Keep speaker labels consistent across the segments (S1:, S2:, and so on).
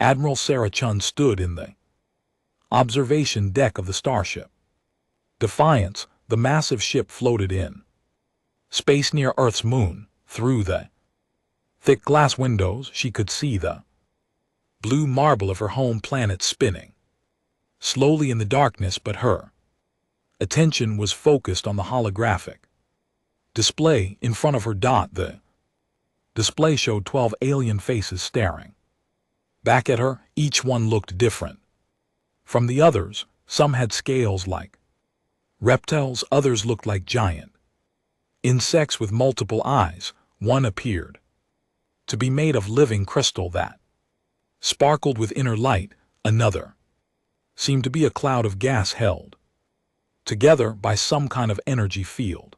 S1: Admiral Sarah Chun stood in the observation deck of the starship. Defiance, the massive ship, floated in space near Earth's moon. Through the thick glass windows, she could see the blue marble of her home planet spinning slowly in the darkness, but her attention was focused on the holographic display in front of her. The display showed 12 alien faces staring back at her. Each one looked different from the others. Some had scales like reptiles, others looked like giant insects with multiple eyes. One appeared to be made of living crystal that sparkled with inner light. Another seemed to be a cloud of gas held together by some kind of energy field.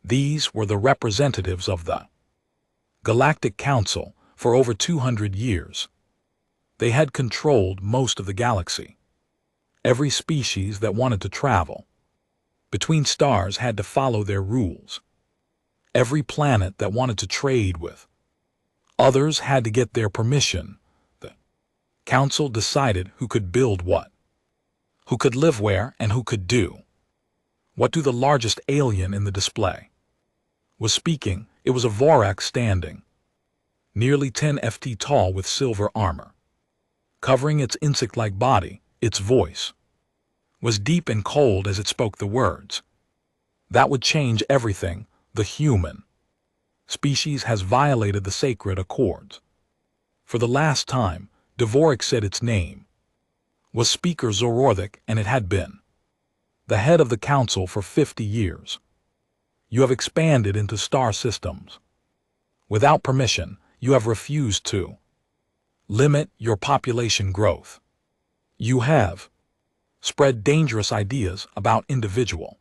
S1: These were the representatives of the Galactic Council. For over 200 years, they had controlled most of the galaxy. Every species that wanted to travel between stars had to follow their rules. Every planet that wanted to trade with others had to get their permission. The Council decided who could build what, who could live where, and who could do what. The largest alien in the display was speaking. It was a Vorak, standing nearly 10 ft tall with silver armor covering its insect-like body. Its voice was deep and cold as it spoke the words that would change everything. The human species has violated the sacred accords. For the last time, Dvorak said. Its name was Speaker Zororthic, and it had been the head of the council for 50 years. You have expanded into star systems without permission. You have refused to limit your population growth. You have spread dangerous ideas about individual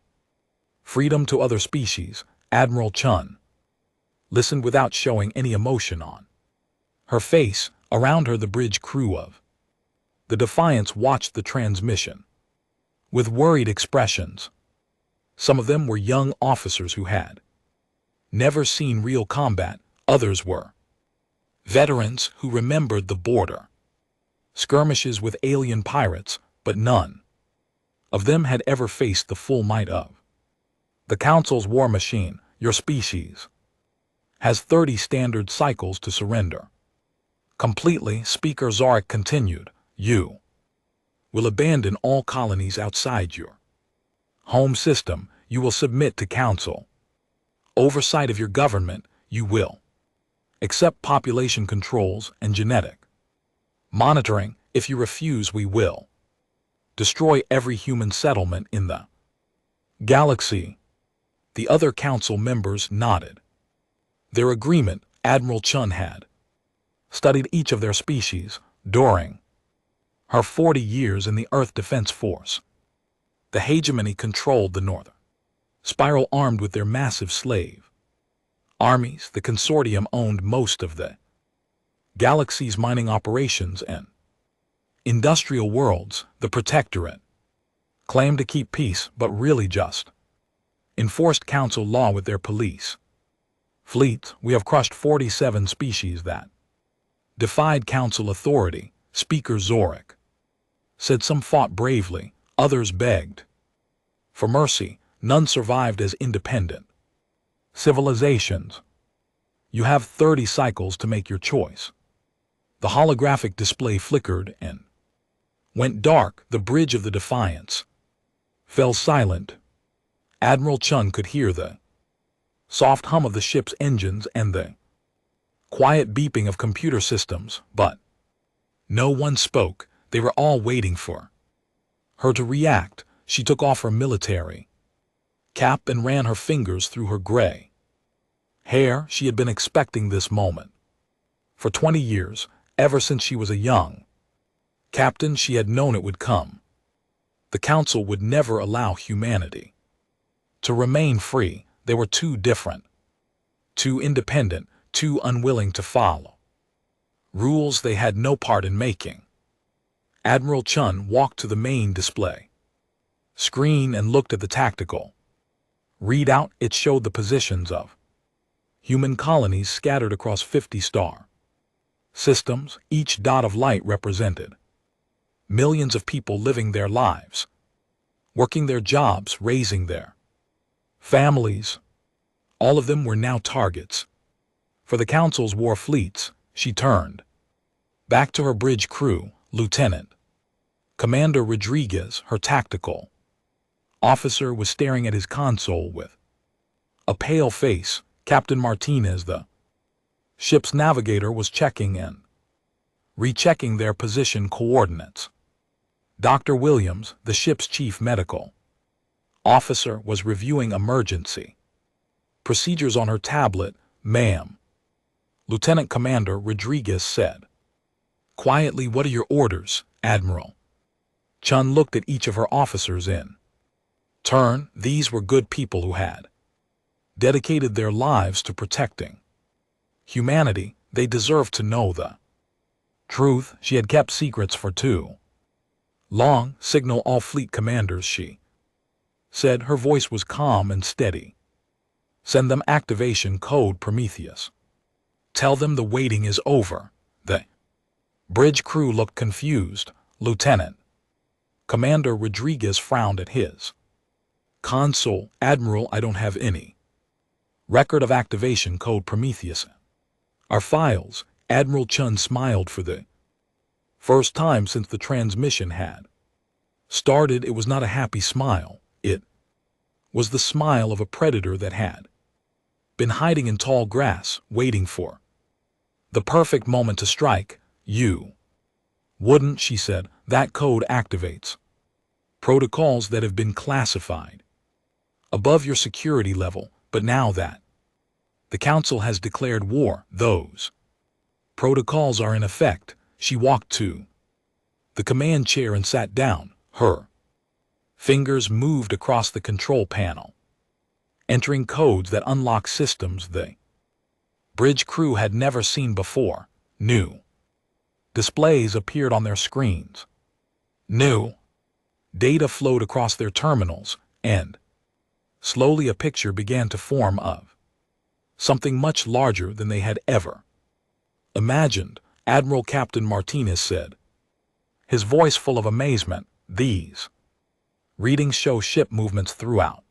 S1: freedom to other species. Admiral Chun listened without showing any emotion on her face. Around her, the bridge crew of the Defiance watched the transmission with worried expressions. Some of them were young officers who had never seen real combat. Others were veterans who remembered the border skirmishes with alien pirates, but none of them had ever faced the full might of the Council's war machine. Your species has 30 standard cycles to surrender completely. Speaker Zorak continued. You will abandon all colonies outside your home system. You will submit to Council oversight of your government. You will accept population controls and genetic monitoring. If you refuse, we will destroy every human settlement in the galaxy. The other council members nodded their agreement. Admiral Chun had studied each of their species during her 40 years in the Earth Defense Force. The hegemony controlled the northern spiral, armed with their massive slave armies. The consortium owned most of the galaxy's mining operations and industrial worlds. The Protectorate claimed to keep peace, but really just enforced council law with their police fleets. We have crushed 47 species that defied council authority. Speaker Zorak said. Some fought bravely, others begged for mercy. None survived as independent civilizations. You have 30 cycles to make your choice. The holographic display flickered and went dark. The bridge of the Defiance fell silent. Admiral Chun could hear the soft hum of the ship's engines and the quiet beeping of computer systems, but no one spoke. They were all waiting for her to react. She took off her military cap and ran her fingers through her gray hair. She had been expecting this moment for 20 years, ever since she was a young captain. She had known it would come. The council would never allow humanity to remain free. They were too different, too independent, too unwilling to follow rules they had no part in making. Admiral Chun walked to the main display screen and looked at the tactical readout. It showed the positions of human colonies scattered across 50 star Systems, each dot of light represented millions of people living their lives, working their jobs, raising their families. All of them were now targets. For the Council's war fleets, she turned back to her bridge crew, Lieutenant Commander Rodriguez, her tactical officer, was staring at his console with a pale face. Captain Martinez, the ship's navigator, was checking and rechecking their position coordinates. Dr. Williams, the ship's chief medical officer, was reviewing emergency procedures on her tablet. Ma'am, Lieutenant Commander Rodriguez said quietly. What are your orders, Admiral? Chun looked at each of her officers in turn. These were good people who had dedicated their lives to protecting humanity. They deserved to know the truth. She had kept secrets for too long. Signal all fleet commanders, she said. Her voice was calm and steady. Send them activation code Prometheus. Tell them the waiting is over. The bridge crew looked confused. Lieutenant Commander Rodriguez frowned at his console. Admiral, I don't have any record of activation code Prometheus. Our files. Admiral Chun smiled for the first time since the transmission had started. It was not a happy smile. It was the smile of a predator that had been hiding in tall grass, waiting for the perfect moment to strike. You wouldn't, she said. That code activates protocols that have been classified above your security level, but now that the Council has declared war, those protocols are in effect. She walked to the command chair and sat down. Her fingers moved across the control panel, entering codes that unlock systems the bridge crew had never seen before. New displays appeared on their screens. New data flowed across their terminals, and slowly a picture began to form of something much larger than they had ever imagined. Admiral, Captain Martinez said, his voice full of amazement. These readings show ship movements throughout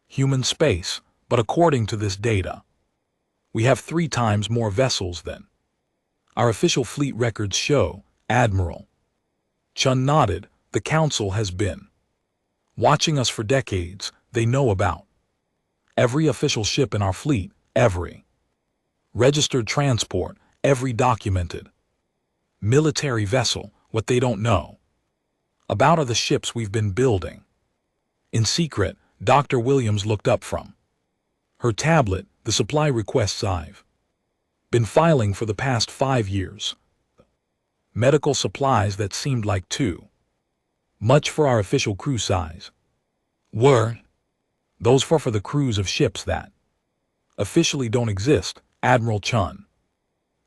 S1: human space, but according to this data, we have 3 times more vessels than our official fleet records show. Admiral Chun nodded. The Council has been watching us for decades. They know about every official ship in our fleet, every registered transport, every documented military vessel. What they don't know about are the ships we've been building in secret. Dr. Williams looked up from her tablet. The supply requests I've been filing for the past 5 years. Medical supplies that seemed like too much for our official crew size were those for the crews of ships that officially don't exist. Admiral Chun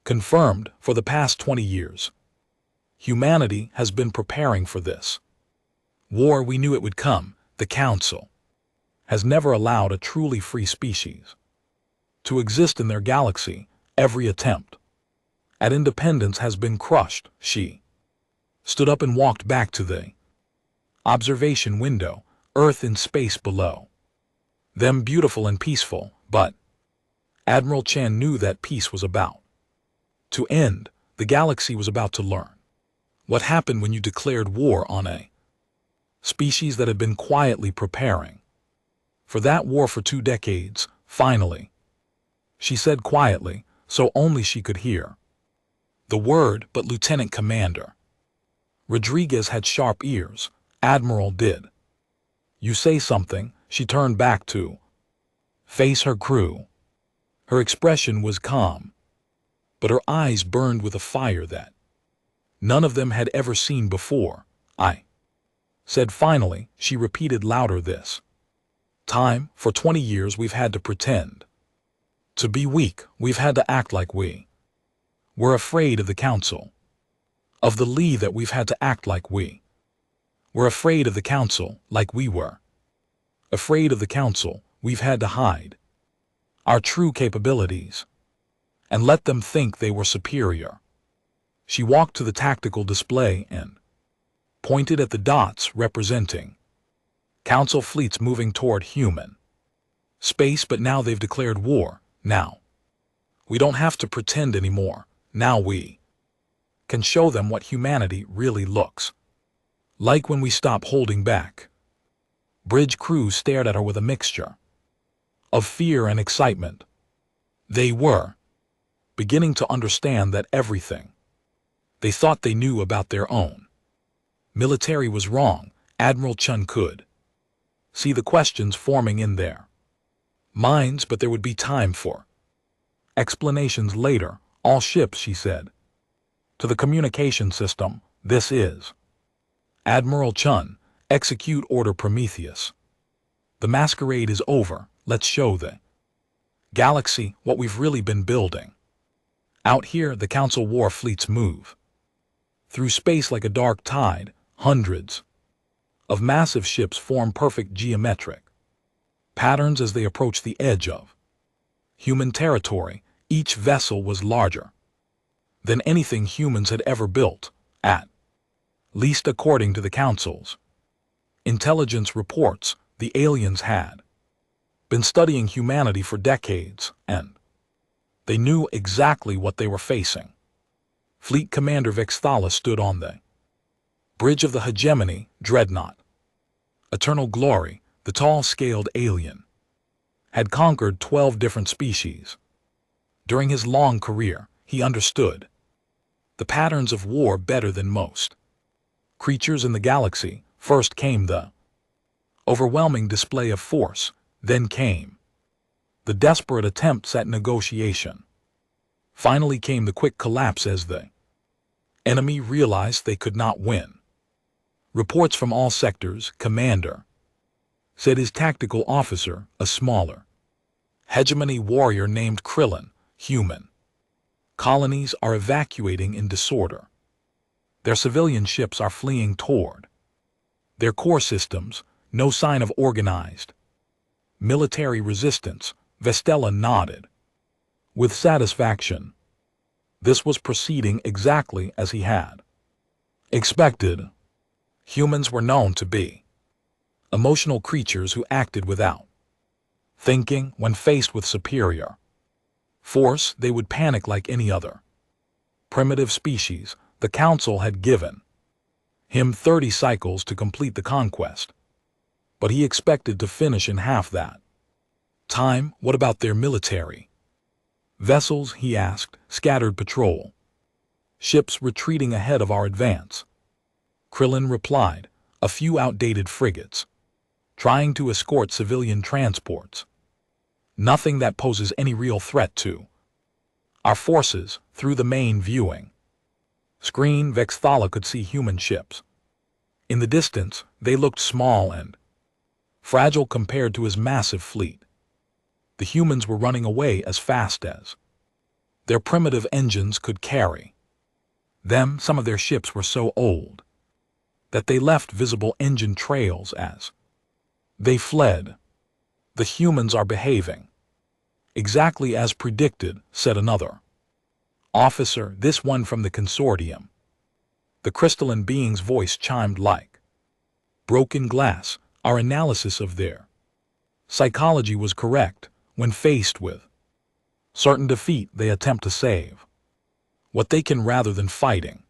S1: confirmed. For the past 20 years, humanity has been preparing for this war. We knew it would come. The Council has never allowed a truly free species to exist in their galaxy. Every attempt at independence has been crushed. She stood up and walked back to the observation window. Earth and space below them, beautiful and peaceful, but Admiral Chan knew that peace was about to end. The galaxy was about to learn what happened when you declared war on a species that had been quietly preparing for that war for 2 decades. Finally, she said quietly, so only she could hear the word. But Lieutenant Commander Rodriguez had sharp ears. Admiral, did you say something? She turned back to face her crew. Her expression was calm, but her eyes burned with a fire that none of them had ever seen before. I said finally. She repeated louder, this time. For 20 years we've had to pretend to be weak. We've had to act like we were afraid of the Council, of the Lee, that we've had to act like we were afraid of the Council, like we were afraid of the Council. We've had to hide our true capabilities and let them think they were superior. She walked to the tactical display and pointed at the dots representing Council fleets moving toward human space, but now they've declared war. Now, we don't have to pretend anymore. Now we can show them what humanity really looks like when we stop holding back. Bridge crews stared at her with a mixture of fear and excitement. They were beginning to understand that everything they thought they knew about their own military was wrong. Admiral Chun could see the questions forming in their minds, but there would be time for explanations later. All ships, she said, to the communication system. This is Admiral Chun. Execute Order Prometheus. The masquerade is over. Let's show the galaxy what we've really been building. Out here, the Council war fleets move through space like a dark tide. Hundreds of massive ships form perfect geometric patterns as they approach the edge of human territory. Each vessel was larger than anything humans had ever built, at least according to the Council's intelligence reports. The aliens had been studying humanity for decades, and they knew exactly what they were facing. Fleet Commander Vexthala stood on the bridge of the hegemony dreadnought. Eternal Glory, the tall-scaled alien, had conquered 12 different species. During his long career, he understood the patterns of war better than most creatures in the galaxy. First came the overwhelming display of force, then came the desperate attempts at negotiation. Finally came the quick collapse as the enemy realized they could not win. Reports from all sectors. Commander said his tactical officer, a smaller hegemony warrior named Krillin, human colonies are evacuating in disorder. Their civilian ships are fleeing toward their core systems. No sign of organized military resistance. Vestella nodded with satisfaction. This was proceeding exactly as he had expected. Humans were known to be emotional creatures who acted without thinking. When faced with superior force, they would panic like any other primitive species. The Council had given him 30 cycles to complete the conquest, but he expected to finish in half that time. What about their military vessels, he asked. Scattered patrol ships retreating ahead of our advance, Krillin replied. A few outdated frigates trying to escort civilian transports. Nothing that poses any real threat to our forces. Through the main viewing screen, Vexthala could see human ships. In the distance, they looked small and fragile compared to his massive fleet. The humans were running away as fast as their primitive engines could carry them. Some of their ships were so old that they left visible engine trails as they fled. The humans are behaving exactly as predicted, said another officer, this one from the consortium. The crystalline being's voice chimed like broken glass. Our analysis of their psychology was correct. When faced with certain defeat, they attempt to save what they can rather than fighting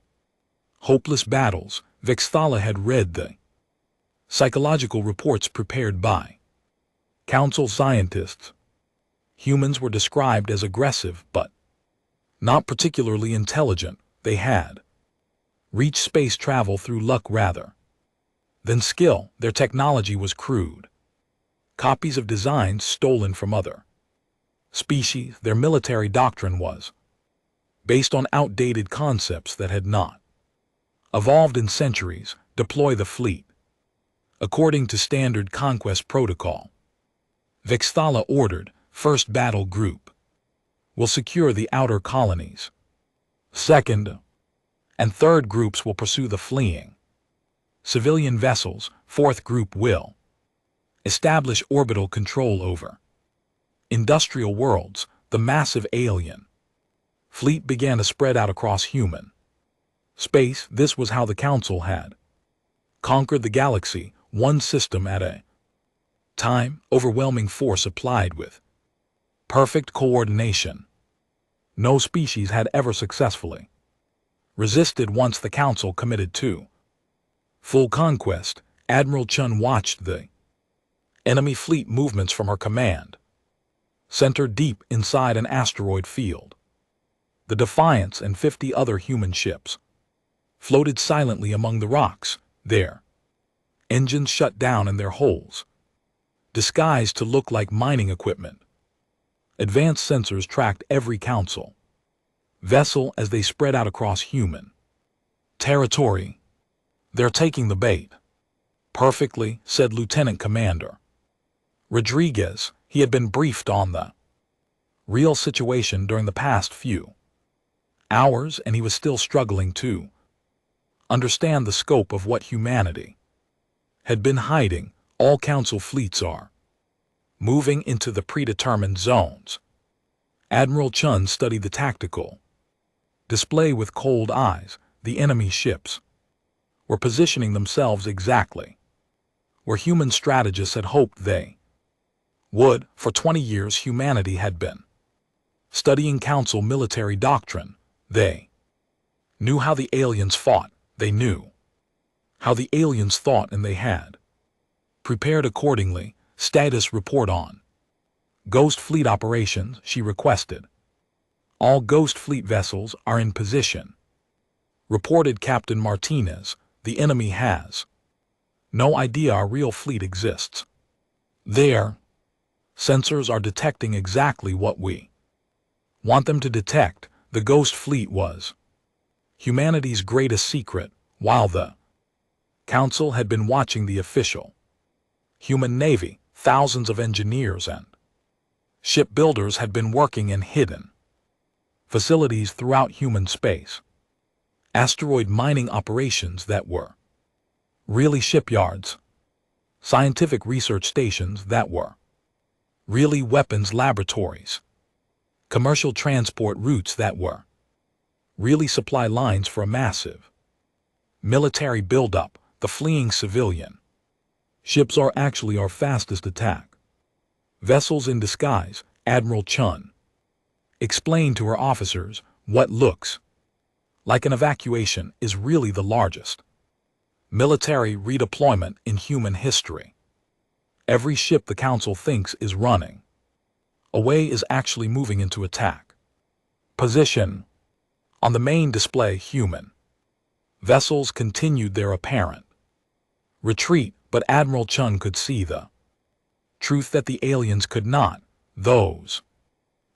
S1: hopeless battles. Vexthala had read the psychological reports prepared by Council scientists. Humans were described as aggressive but not particularly intelligent. They had reached space travel through luck rather than skill. Their technology was crude copies of designs stolen from other species. Their military doctrine was based on outdated concepts that had not evolved in centuries. Deploy the fleet according to standard conquest protocol, Vexthala ordered. First battle group will secure the outer colonies. Second and third groups will pursue the fleeing civilian vessels. Fourth group will establish orbital control over industrial worlds. The massive alien fleet began to spread out across human Space, this was how the Council had conquered the galaxy, one system at a time, overwhelming force applied with perfect coordination. No species had ever successfully resisted once the Council committed to full conquest. Admiral Chun watched the enemy fleet movements from her command center deep inside an asteroid field. The Defiance and 50 other human ships floated silently among the rocks, their engines shut down in their holes, disguised to look like mining equipment. Advanced sensors tracked every Council vessel as they spread out across human territory. "They're taking the bait." "Perfectly," said Lieutenant Commander Rodriguez. He had been briefed on the real situation during the past few hours, and he was still struggling to understand the scope of what humanity had been hiding. All Council fleets are moving into the predetermined zones. Admiral Chun studied the tactical display with cold eyes. The enemy ships were positioning themselves exactly where human strategists had hoped they would. For 20 years humanity had been studying Council military doctrine. They knew how the aliens fought, they knew how the aliens thought, and they had prepared accordingly. "Status report on Ghost Fleet operations," she requested. "All Ghost Fleet vessels are in position," reported Captain Martinez. "The enemy has no idea our real fleet exists. Their sensors are detecting exactly what we want them to detect." The Ghost Fleet was humanity's greatest secret. While the Council had been watching the official human navy, thousands of engineers and shipbuilders had been working in hidden facilities throughout human space. Asteroid mining operations that were really shipyards, scientific research stations that were really weapons laboratories, commercial transport routes that were really supply lines for a massive military buildup. The fleeing civilian ships are actually our fastest attack vessels in disguise. Admiral Chun explained to her officers. What looks like an evacuation is really the largest military redeployment in human history. Every ship the Council thinks is running away is actually moving into attack position. On the main display, human vessels continued their apparent retreat, but Admiral Chun could see the truth that the aliens could not. Those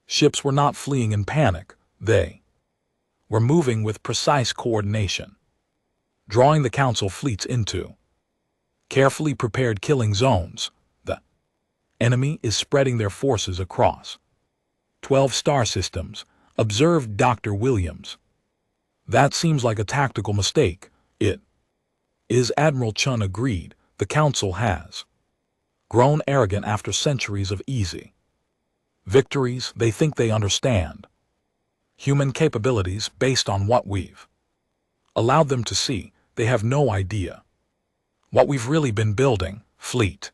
S1: ships were not fleeing in panic. They were moving with precise coordination, drawing the Council fleets into carefully prepared killing zones. The enemy is spreading their forces across 12 star systems, observed Dr. Williams. "That seems like a tactical mistake." "It is," Admiral Chun agreed. "The Council has grown arrogant after centuries of easy victories. They think they understand human capabilities based on what we've allowed them to see. They have no idea what we've really been building." Fleet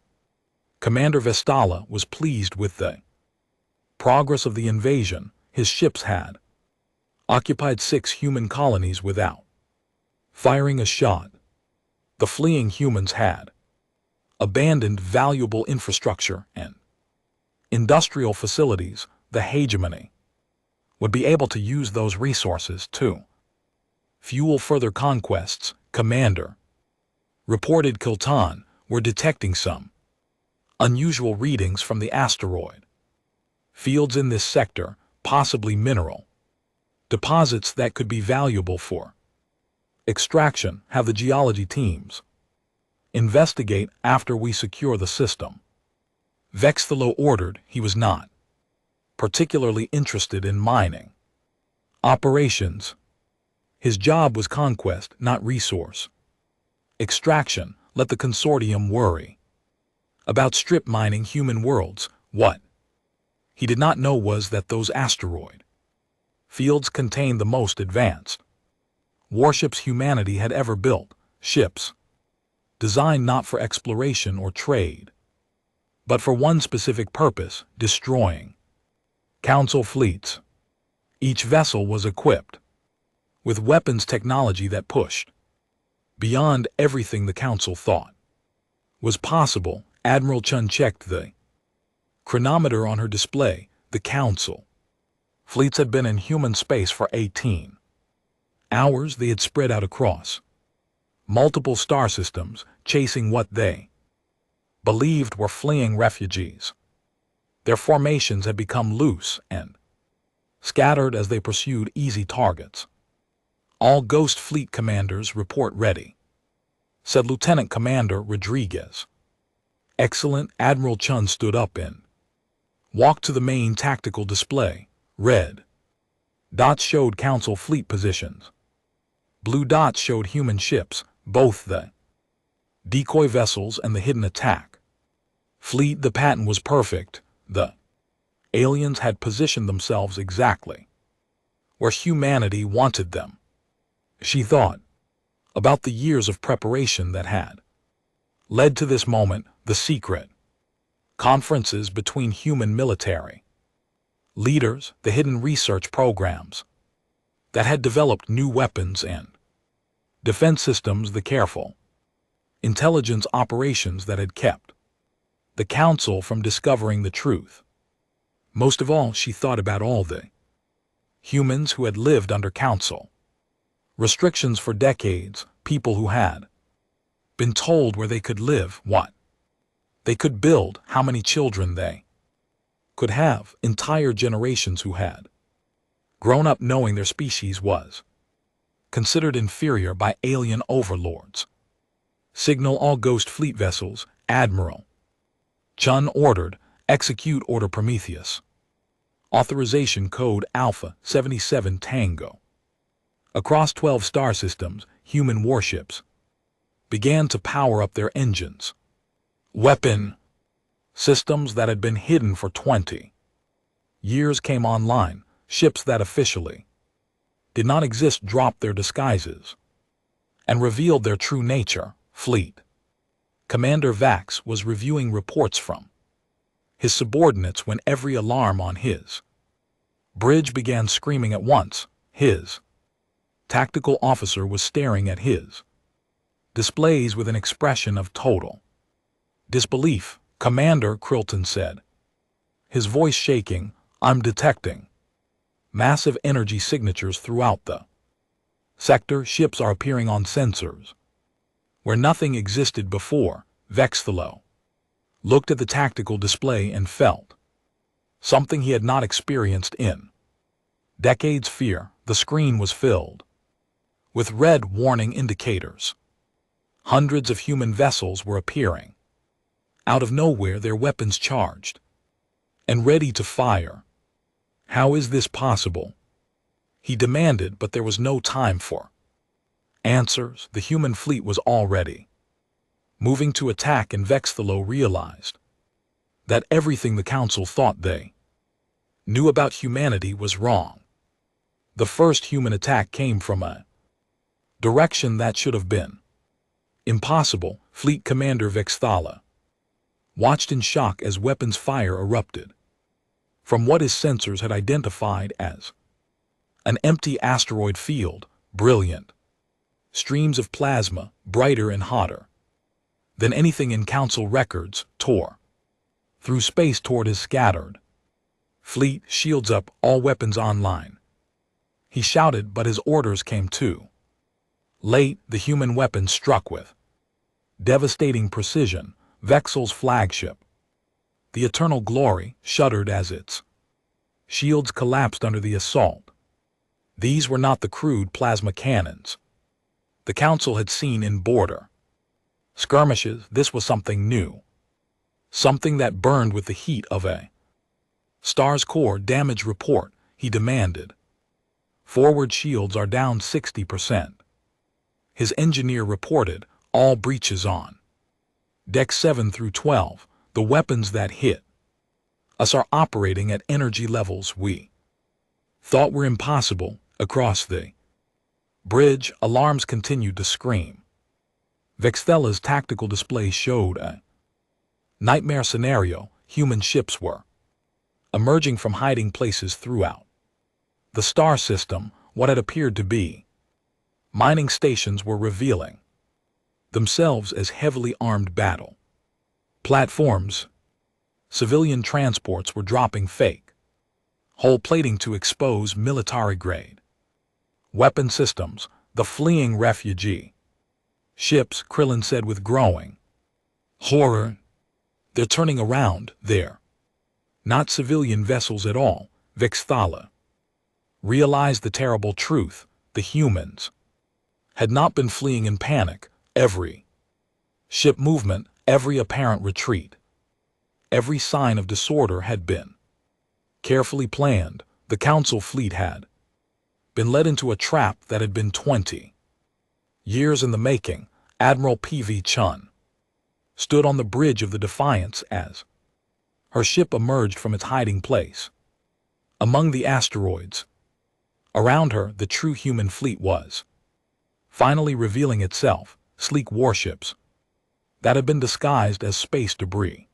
S1: Commander Vestala was pleased with the progress of the invasion. His ships had occupied 6 human colonies without firing a shot. The fleeing humans had abandoned valuable infrastructure and industrial facilities. The hegemony would be able to use those resources to fuel further conquests. Commander reported Kiltan were detecting some unusual readings from the asteroid fields in this sector, possibly mineral deposits that could be valuable for extraction. Have the geology teams investigate after we secure the system. Vexthalo ordered. He was not particularly interested in mining operations. His job was conquest, not resource extraction. Let the consortium worry about strip mining human worlds. What he did not know was that those asteroid fields contained the most advanced warships humanity had ever built, ships designed not for exploration or trade, but for one specific purpose: destroying Council fleets. Each vessel was equipped with weapons technology that pushed beyond everything the Council thought was possible. Admiral Chun checked the chronometer on her display. The Council fleets had been in human space for 18 hours. They had spread out across multiple star systems, chasing what they believed were fleeing refugees. Their formations had become loose and scattered as they pursued easy targets. "All Ghost Fleet commanders report ready," said Lieutenant Commander Rodriguez. "Excellent." Admiral Chun stood up and walked to the main tactical display. Red dots showed Council fleet positions. Blue dots showed human ships, both the decoy vessels and the hidden attack fleet. The pattern was perfect. The aliens had positioned themselves exactly where humanity wanted them. She thought about the years of preparation that had led to this moment, the secret conferences between human military leaders, the hidden research programs that had developed new weapons and defense systems, the careful intelligence operations that had kept the Council from discovering the truth. Most of all, she thought about all the humans who had lived under Council restrictions for decades, people who had been told where they could live, what they could build, how many children they could have, entire generations who had grown up knowing their species was considered inferior by alien overlords. "Signal all Ghost Fleet vessels," Admiral Chun ordered. "Execute Order Prometheus. Authorization Code Alpha 77 Tango." Across 12 star systems, human warships began to power up their engines. Weapon systems that had been hidden for 20 years came online. Ships that officially did not exist dropped their disguises and revealed their true nature. Fleet Commander Vax was reviewing reports from his subordinates when every alarm on his bridge began screaming at once. His tactical officer was staring at his displays with an expression of total disbelief. "Commander," Krilton said, his voice shaking, "I'm detecting massive energy signatures throughout the sector. Ships are appearing on sensors where nothing existed before." Vexthalo looked at the tactical display and felt something he had not experienced in decades: fear. The screen was filled with red warning indicators. Hundreds of human vessels were appearing out of nowhere, their weapons charged and ready to fire. "How is this possible?" he demanded, but there was no time for answers. The human fleet was already moving to attack, and Vexthalo realized that everything the Council thought they knew about humanity was wrong. The first human attack came from a direction that should have been impossible. Fleet Commander Vexthala watched in shock as weapons fire erupted from what his sensors had identified as an empty asteroid field. Brilliant streams of plasma, brighter and hotter than anything in Council records, tore through space toward his scattered fleet. "Shields up, all weapons online," he shouted, but his orders came too late. The human weapons struck with devastating precision. Vexel's flagship, the Eternal Glory, shuddered as its shields collapsed under the assault. These were not the crude plasma cannons the Council had seen in border skirmishes. This was something new, something that burned with the heat of a star's core. "Damage report," he demanded. "Forward shields are down 60%. His engineer reported. "All breaches on Deck 7 through 12. The weapons that hit us are operating at energy levels we thought were impossible." Across the Bridge alarms continued to scream. Vexthella's tactical display showed a nightmare scenario. Human ships were emerging from hiding places throughout the star system. What had appeared to be mining stations were revealing themselves as heavily armed battle platforms. Civilian transports were dropping fake hull plating to expose military-grade weapon systems. The fleeing refugee ships, Krillin said with growing horror. They're turning around. They're not civilian vessels at all. Vexthala realized the terrible truth. The humans had not been fleeing in panic. Every ship movement, every apparent retreat, every sign of disorder had been carefully planned. The Council fleet had been led into a trap that had been 20 years in the making. Admiral P.V. Chun stood on the bridge of the Defiance as her ship emerged from its hiding place among the asteroids. Around her, the true human fleet was finally revealing itself. Sleek warships that had been disguised as space debris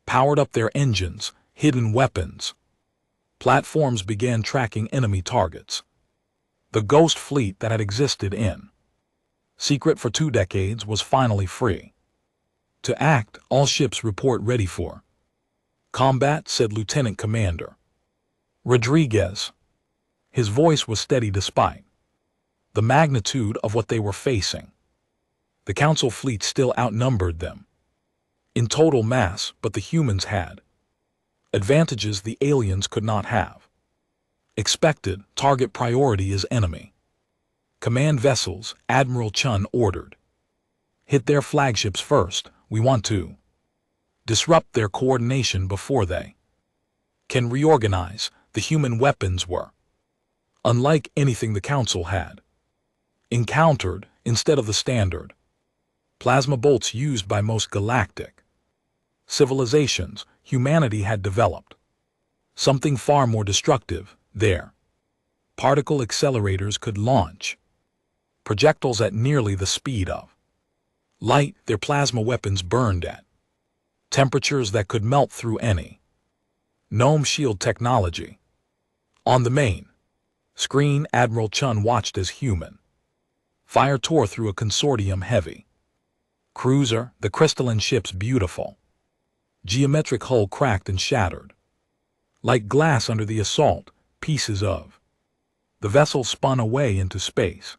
S1: powered up their engines. Hidden weapons platforms began tracking enemy targets. The ghost fleet that had existed in secret for 2 decades was finally free to act. All ships report ready for combat, said Lieutenant Commander Rodriguez. His voice was steady despite the magnitude of what they were facing. The Council fleet still outnumbered them in total mass, but the humans had advantages the aliens could not have expected. Target priority is enemy command vessels, Admiral Chun ordered. Hit their flagships first. We want to disrupt their coordination before they can reorganize. The human weapons were unlike anything the Council had encountered. Instead of the standard plasma bolts used by most galactic civilizations, humanity had developed something far more destructive. Their particle accelerators could launch projectiles at nearly the speed of light. Their plasma weapons burned at temperatures that could melt through any gnome shield technology. On the main screen, Admiral Chun watched as human fire tore through a consortium heavy cruiser. The crystalline ship's beautiful geometric hull cracked and shattered like glass under the assault. Pieces of the vessel spun away into space,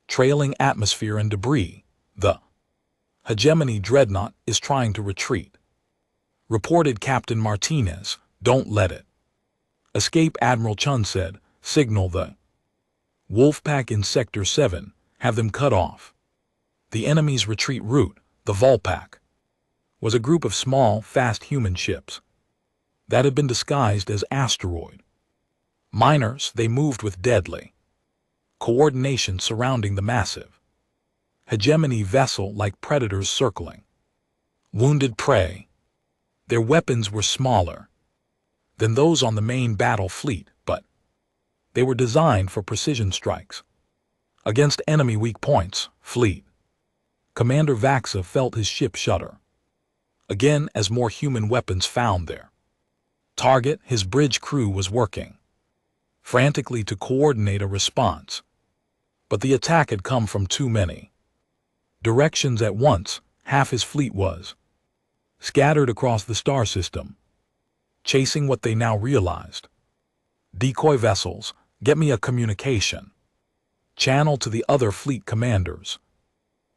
S1: trailing atmosphere and debris. The hegemony dreadnought is trying to retreat, reported Captain Martinez. Don't let it escape, Admiral Chun said. Signal the Wolfpack in Sector 7. Have them cut off the enemy's retreat route. The Volpack was a group of small, fast human ships that had been disguised as asteroid miners. They moved with deadly coordination, surrounding the massive hegemony vessel like predators circling wounded prey. Their weapons were smaller than those on the main battle fleet, but they were designed for precision strikes against enemy weak points. Fleet Commander Vaxa felt his ship shudder again as more human weapons found their target. His bridge crew was working frantically to coordinate a response, but the attack had come from too many directions at once. Half his fleet was scattered across the star system, chasing what they now realized. Decoy vessels, get me a communication channel to the other fleet commanders.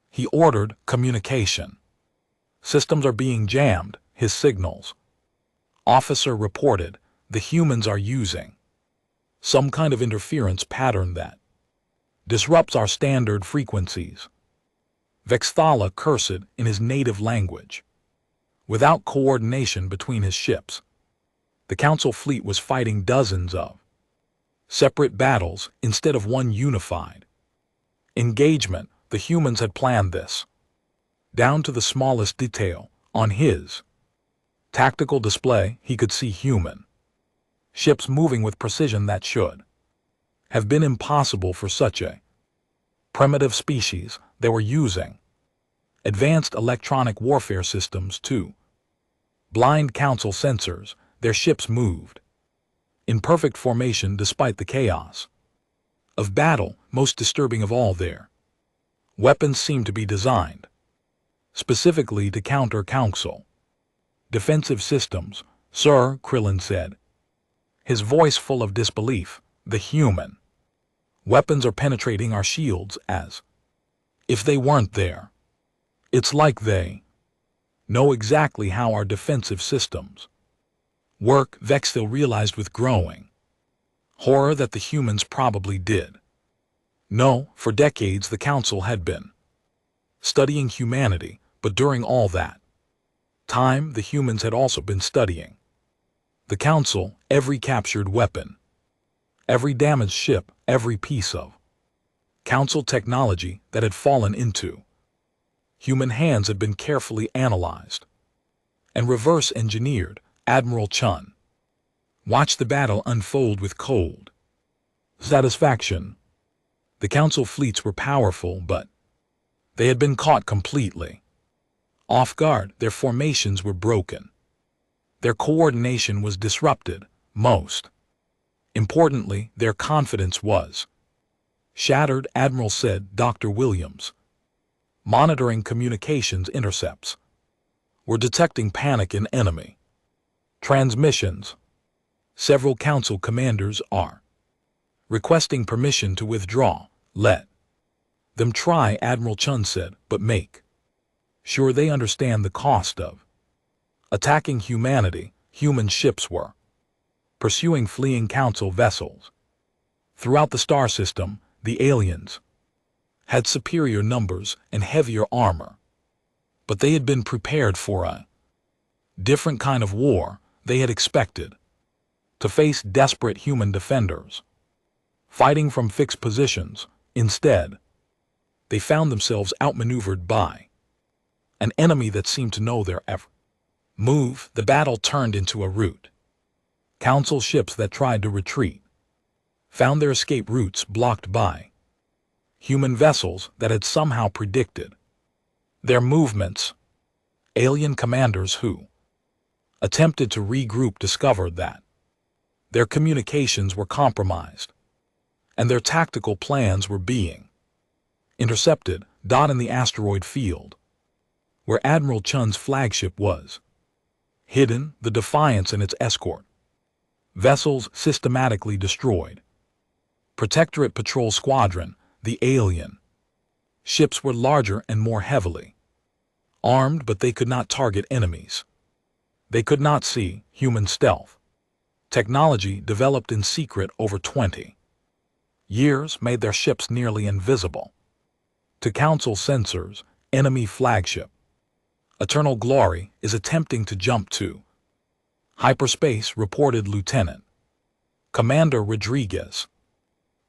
S1: He ordered. Communication systems are being jammed. His signals officer reported. The humans are using some kind of interference pattern that disrupts our standard frequencies. Vexthala cursed in his native language. Without coordination between his ships, the Council fleet was fighting dozens of separate battles instead of one unified engagement. The humans had planned this down to the smallest detail. On his tactical display, he could see human ships moving with precision that should have been impossible for such a Primitive species, they were using advanced electronic warfare systems too. Blind council sensors, their ships moved in perfect formation despite the chaos of battle. Most disturbing of all, their weapons seemed to be designed specifically to counter council defensive systems. Sir, Krillin said, his voice full of disbelief. The human weapons are penetrating our shields as if they weren't there. It's like they know exactly how our defensive systems work. Vexil realized with growing horror that the humans probably did. No, for decades the Council had been studying humanity, but during all that time the humans had also been studying the Council. Every captured weapon, every damaged ship, every piece of Council technology that had fallen into human hands had been carefully analyzed and reverse engineered. Admiral Chun watched the battle unfold with cold satisfaction. The Council fleets were powerful, but they had been caught completely off guard. Their formations were broken. Their coordination was disrupted. Most importantly, their confidence was shattered. Admiral said. Dr. Williams, monitoring communications intercepts, were detecting panic in enemy transmissions. Several Council commanders are requesting permission to withdraw. Let them try, Admiral Chun said, but make sure they understand the cost of attacking humanity. Human ships were pursuing fleeing Council vessels throughout the star system. The aliens had superior numbers and heavier armor, but they had been prepared for a different kind of war. They had expected to face desperate human defenders fighting from fixed positions. Instead, they found themselves outmaneuvered by an enemy that seemed to know their every move. The battle turned into a rout. Council ships that tried to retreat found their escape routes blocked by human vessels that had somehow predicted their movements. Alien commanders who attempted to regroup discovered that their communications were compromised and their tactical plans were being intercepted. In the asteroid field where Admiral Chun's flagship was hidden, the Defiance and its escort vessels systematically destroyed. Protectorate Patrol Squadron, the alien ships were larger and more heavily armed, but they could not target enemies. They could not see. Human stealth technology developed in secret over 20 years made their ships nearly invisible to Council sensors. Enemy flagship Eternal Glory is attempting to jump to hyperspace, reported Lieutenant Commander Rodriguez.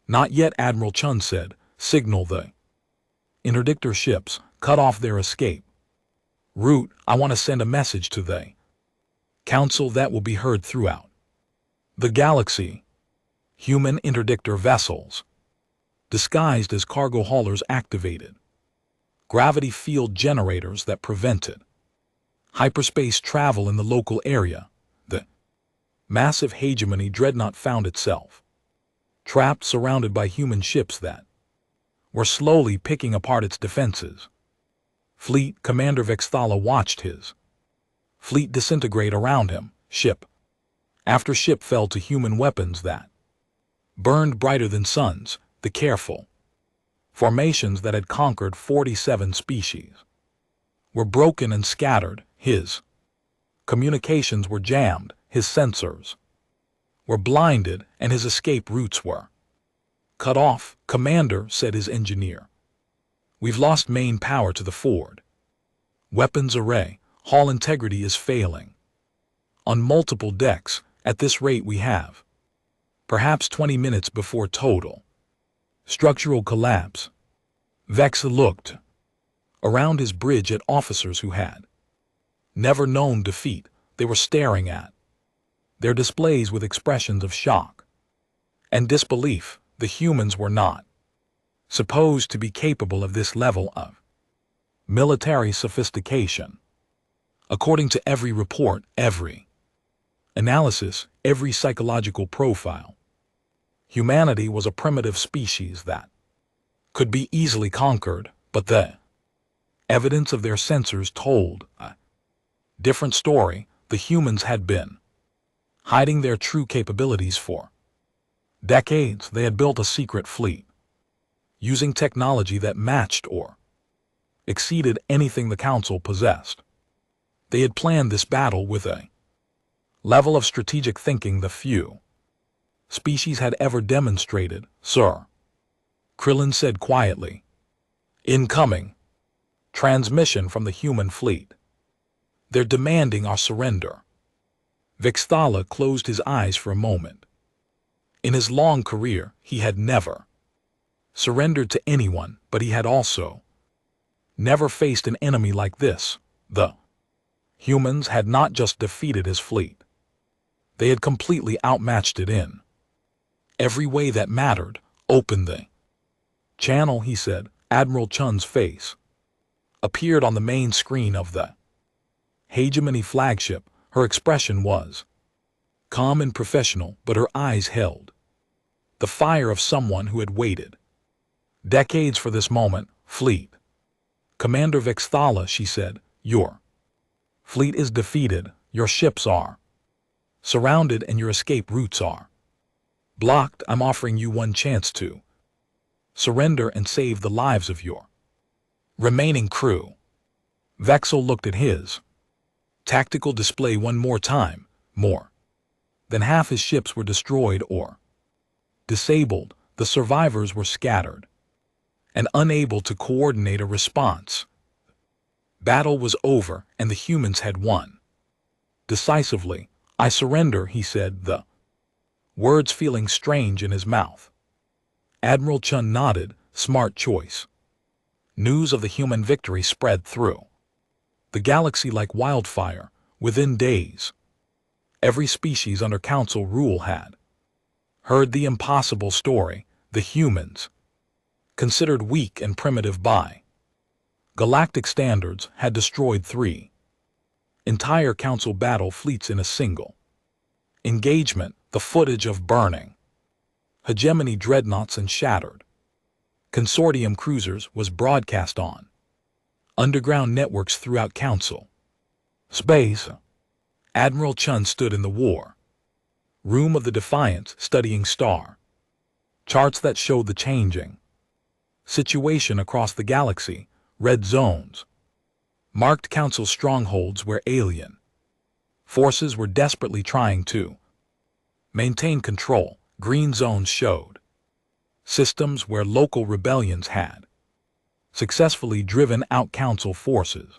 S1: Not yet, Admiral Chun said. Signal the interdictor ships, cut off their escape route. I want to send a message to the Council that will be heard throughout the galaxy. Human interdictor vessels disguised as cargo haulers activated gravity field generators that prevented hyperspace travel in the local area. The massive hegemony dreadnought found itself trapped, surrounded by human ships that were slowly picking apart its defenses. Fleet Commander Vexthala watched his fleet disintegrate around him. Ship after ship fell to human weapons that burned brighter than suns. The careful formations that had conquered 47 species were broken and scattered. His communications were jammed, his sensors were blinded, and his escape routes were cut off. Commander, said his engineer, we've lost main power to the forward weapons array. Hull integrity is failing on multiple decks. At this rate we have perhaps 20 minutes before total structural collapse. Vex looked around his bridge at officers who had never known defeat. They were staring at their displays with expressions of shock and disbelief. The humans were not supposed to be capable of this level of military sophistication. According to every report, every analysis, every psychological profile, humanity was a primitive species that could be easily conquered, but the evidence of their sensors told a different story. The humans had been hiding their true capabilities for decades. They had built a secret fleet, using technology that matched or exceeded anything the Council possessed. They had planned this battle with a level of strategic thinking the few species had ever demonstrated. Sir, Krillin said quietly. Incoming transmission from the human fleet. They're demanding our surrender. Vexthala closed his eyes for a moment. In his long career, he had never surrendered to anyone, but he had also never faced an enemy like this. The humans had not just defeated his fleet. They had completely outmatched it in every way that mattered. Open the channel, he said. Admiral Chun's face appeared on the main screen of the Hegemony flagship. Her expression was calm and professional, but her eyes held the fire of someone who had waited decades for this moment. Fleet Commander Vexthala, she said, your fleet is defeated, your ships are surrounded, and your escape routes are blocked. I'm offering you one chance to surrender and save the lives of your remaining crew. Vexel looked at his tactical display one more time. More than half his ships were destroyed or disabled. The survivors were scattered and unable to coordinate a response. Battle was over, and the humans had won decisively. I surrender, he said, the words feeling strange in his mouth. Admiral Chun nodded. Smart choice. News of the human victory spread through the galaxy like wildfire. Within days, every species under Council rule had heard the impossible story. The humans, considered weak and primitive by galactic standards, had destroyed 3 entire Council battle fleets in a single engagement. The footage of burning hegemony dreadnoughts and shattered consortium cruisers was broadcast on underground networks throughout Council space. Admiral Chun stood in the war room of the Defiance, studying star charts that showed the changing situation across the galaxy. Red zones marked Council strongholds where alien forces were desperately trying to maintain control. Green zones showed systems where local rebellions had successfully driven out Council forces.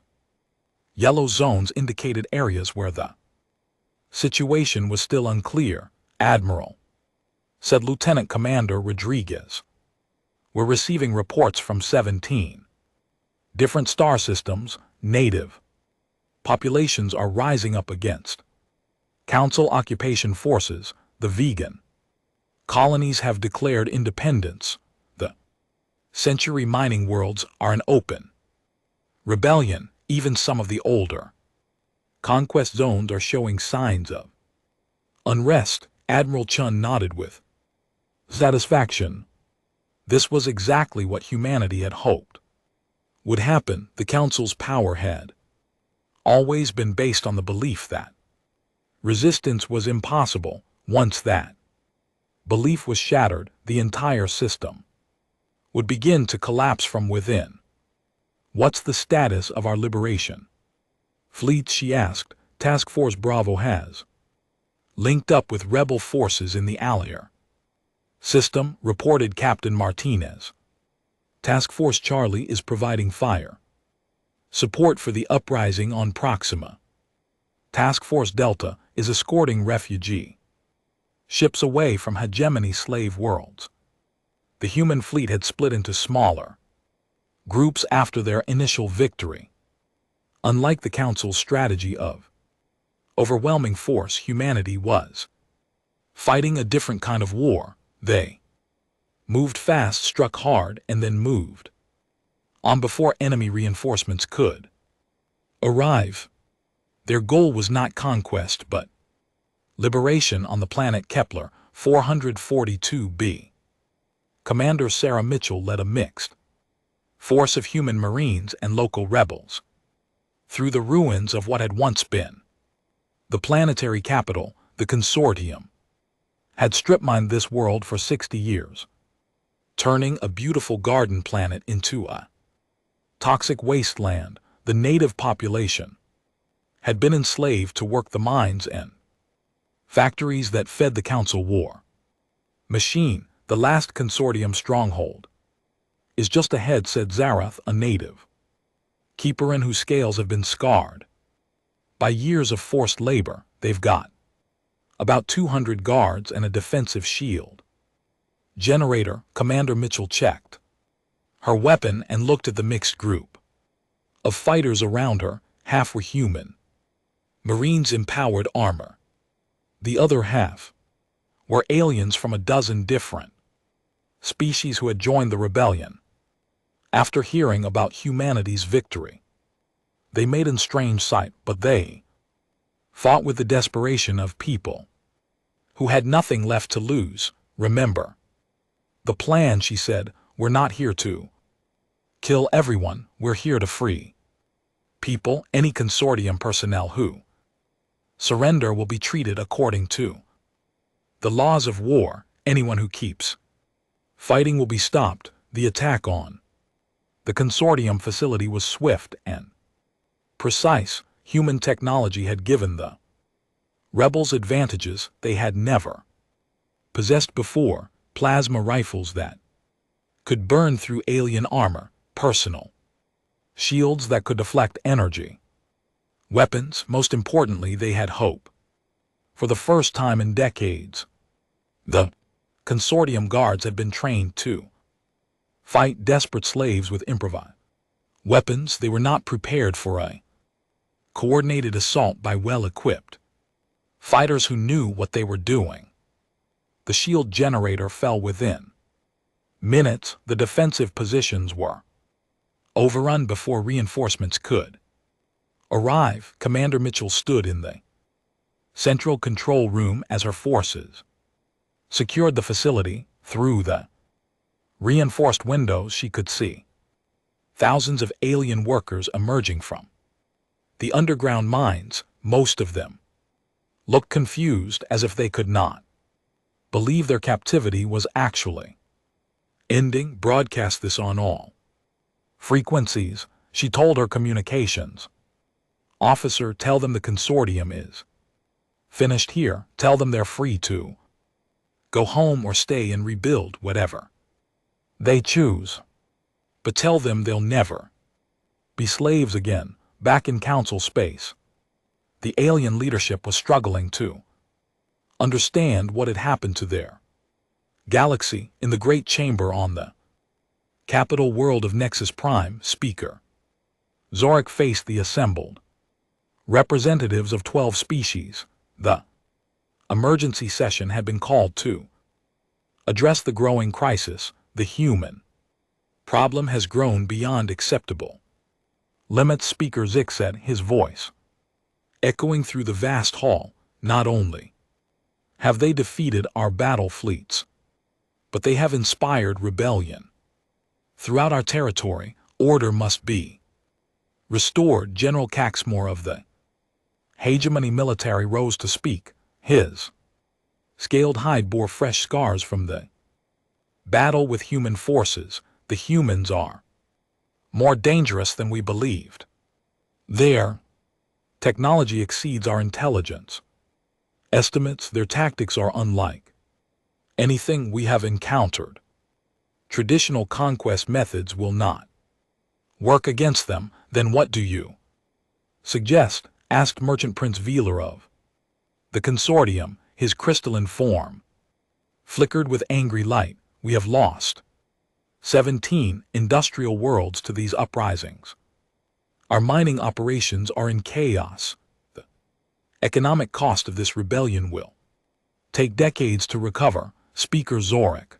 S1: Yellow zones indicated areas where the situation was still unclear. Admiral, said Lieutenant Commander Rodriguez, we're receiving reports from 17 different star systems. Native populations are rising up against Council occupation forces. The vegan colonies have declared independence. The century mining worlds are an open rebellion. Even some of the older conquest zones are showing signs of unrest. Admiral Chun nodded with satisfaction. This was exactly what humanity had hoped would happen. The Council's power had always been based on the belief that resistance was impossible. Once that belief was shattered, the entire system would begin to collapse from within. What's the status of our liberation fleets, she asked. Task Force Bravo has linked up with rebel forces in the Allier system, reported Captain Martinez. Task Force Charlie is providing fire support for the uprising on Proxima. Task Force Delta is escorting refugee ships away from hegemony slave worlds. The human fleet had split into smaller groups after their initial victory. Unlike the Council's strategy of overwhelming force, humanity was fighting a different kind of war. They Moved fast, struck hard, and then moved on before enemy reinforcements could arrive. Their goal was not conquest but liberation on the planet Kepler 442b. Commander Sarah Mitchell led a mixed force of human Marines and local rebels through the ruins of what had once been the planetary capital. The consortium had strip-mined this world for 60 years, turning a beautiful garden planet into a toxic wasteland. The native population had been enslaved to work the mines and factories that fed the Council War machine. The last consortium stronghold is just ahead, said Zarath, a native keeper in whose scales have been scarred by years of forced labor. They've got about 200 guards and a defensive shield generator. Commander Mitchell checked her weapon and looked at the mixed group of fighters around her. Half were human Marines in powered armor. The other half were aliens from a dozen different species who had joined the rebellion after hearing about humanity's victory. They made a strange sight, but they fought with the desperation of people who had nothing left to lose. Remember the plan, she said. We're not here to kill everyone. We're here to free people. Any consortium personnel who surrender will be treated according to the laws of war. Anyone who keeps fighting will be stopped. The attack on the consortium facility was swift and precise. Human technology had given the rebels advantages they had never possessed before. Plasma rifles that could burn through alien armor, personal shields that could deflect energy, weapons. Most importantly, they had hope. For the first time in decades, the consortium guards had been trained to fight desperate slaves with improvised weapons. They were not prepared for a coordinated assault by well-equipped fighters who knew what they were doing. The shield generator fell within minutes. The defensive positions were overrun before reinforcements could arrive. Commander Mitchell stood in the central control room as her forces secured the facility. Through the reinforced windows she could see thousands of alien workers emerging from the underground mines. Most of them looked confused, as if they could not believe their captivity was actually ending. Broadcast this on all frequencies, she told her communications officer. Tell them the consortium is finished here. Tell them they're free to go home or stay and rebuild whatever they choose. But tell them they'll never be slaves again. Back in council space, the alien leadership was struggling to understand what had happened to their galaxy. In the great chamber on the capital world of Nexus Prime, Speaker Zorik faced the assembled representatives of 12 species. The emergency session had been called to address the growing crisis. The human problem has grown beyond acceptable limits, Speaker Zik said, his voice echoing through the vast hall. Not only have they defeated our battle fleets, but they have inspired rebellion throughout our territory. Order must be restored. General Caxmore of the hegemony military rose to speak. His scaled hide bore fresh scars from the battle with human forces. The humans are more dangerous than we believed. Their technology exceeds our intelligence estimates. Their tactics are unlike anything we have encountered. Traditional conquest methods will not work against them. Then what do you suggest? Asked Merchant Prince Veeler of the consortium. His crystalline form flickered with angry light. We have lost 17 industrial worlds to these uprisings. Our mining operations are in chaos. The economic cost of this rebellion will take decades to recover. Speaker Zorik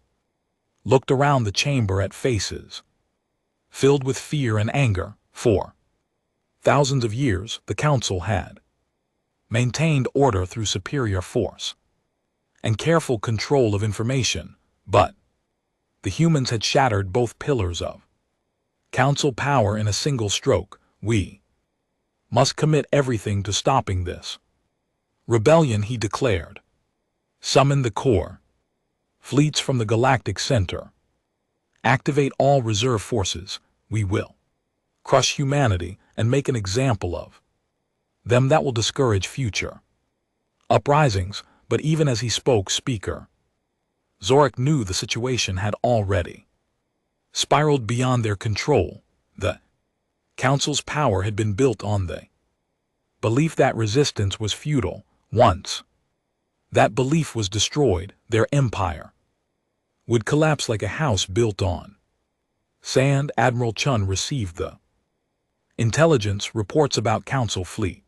S1: looked around the chamber at faces filled with fear and anger. For thousands of years, the council had maintained order through superior force and careful control of information, but the humans had shattered both pillars of council power in a single stroke. We must commit everything to stopping this rebellion, he declared. Summon the core fleets from the galactic center. Activate all reserve forces. We will crush humanity and make an example of them that will discourage future uprisings. But even as he spoke, Speaker Zorik knew the situation had already spiraled beyond their control. The Council's power had been built on the belief that resistance was futile. Once that belief was destroyed, their empire would collapse like a house built on sand. Admiral Chun received the intelligence reports about Council fleet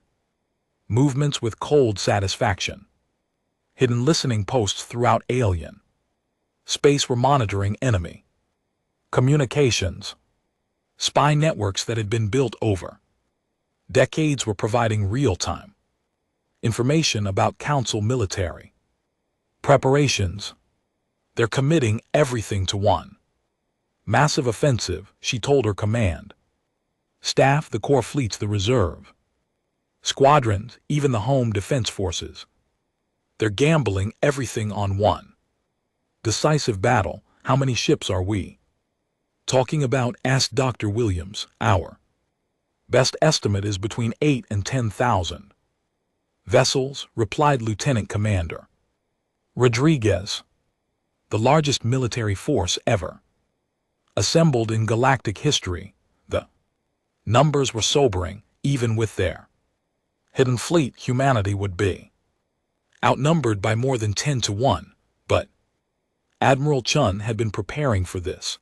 S1: movements with cold satisfaction. Hidden listening posts throughout alien space were monitoring enemy communications. Spy networks that had been built over decades were providing real-time information about Council military preparations. They're committing everything to one massive offensive, she told her command staff, the core fleets, the reserve squadrons, even the home defense forces. They're gambling everything on one decisive battle. How many ships are we talking about? Asked Dr. Williams. Our best estimate is between 8 and 10,000 vessels, replied Lieutenant Commander Rodriguez. The largest military force ever assembled in galactic history. The numbers were sobering. Even with their hidden fleet, humanity would be outnumbered by more than 10 to 1. But Admiral Chun had been preparing for this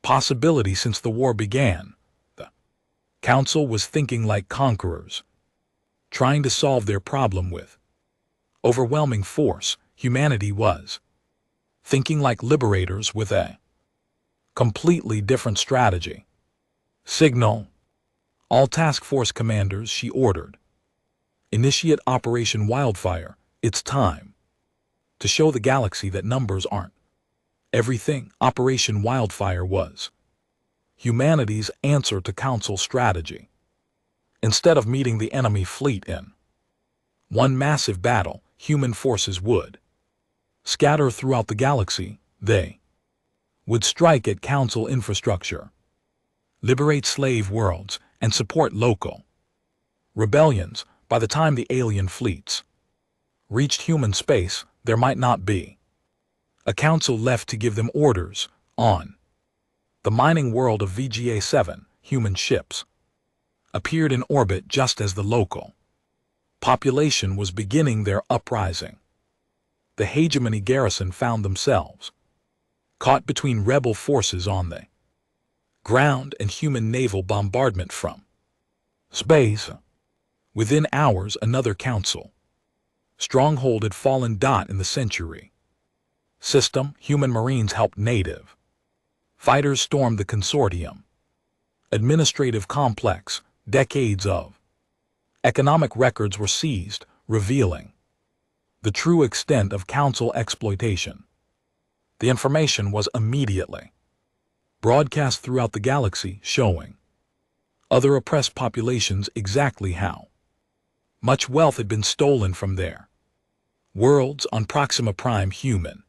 S1: possibility since the war began. The Council was thinking like conquerors, trying to solve their problem with overwhelming force. Humanity was thinking like liberators with a completely different strategy. Signal all task force commanders, she ordered. Initiate Operation Wildfire. It's time to show the galaxy that numbers aren't everything. Operation Wildfire was humanity's answer to Council strategy. Instead of meeting the enemy fleet in one massive battle, human forces would scatter throughout the galaxy. They would strike at Council infrastructure, liberate slave worlds, and support local rebellions. By the time the alien fleets reached human space, there might not be a council left to give them orders. On the mining world of VGA-7, human ships appeared in orbit just as the local population was beginning their uprising. The hegemony garrison found themselves caught between rebel forces on the ground and human naval bombardment from space. Within hours, another council stronghold had fallen. In the Century system, human marines helped native fighters storm the consortium administrative complex. Decades of economic records were seized, revealing the true extent of Council exploitation. The information was immediately broadcast throughout the galaxy, showing other oppressed populations exactly how much wealth had been stolen from their worlds. On Proxima Prime, human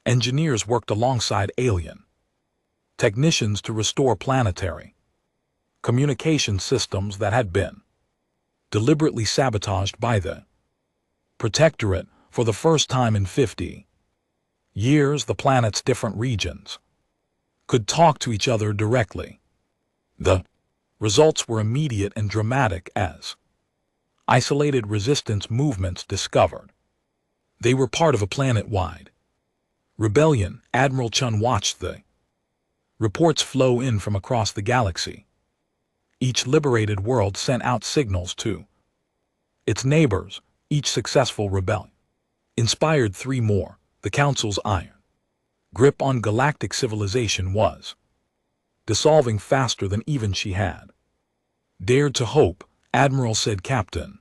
S1: engineers worked alongside alien technicians to restore planetary communication systems that had been deliberately sabotaged by the Protectorate. For the first time in 50 years, the planet's different regions could talk to each other directly. The results were immediate and dramatic as isolated resistance movements discovered they were part of a planet-wide rebellion. Admiral Chun watched the reports flow in from across the galaxy. Each liberated world sent out signals to its neighbors. Each successful rebellion inspired 3 more. The Council's iron Grip on galactic civilization was dissolving faster than even she had dared to hope. Admiral said, Captain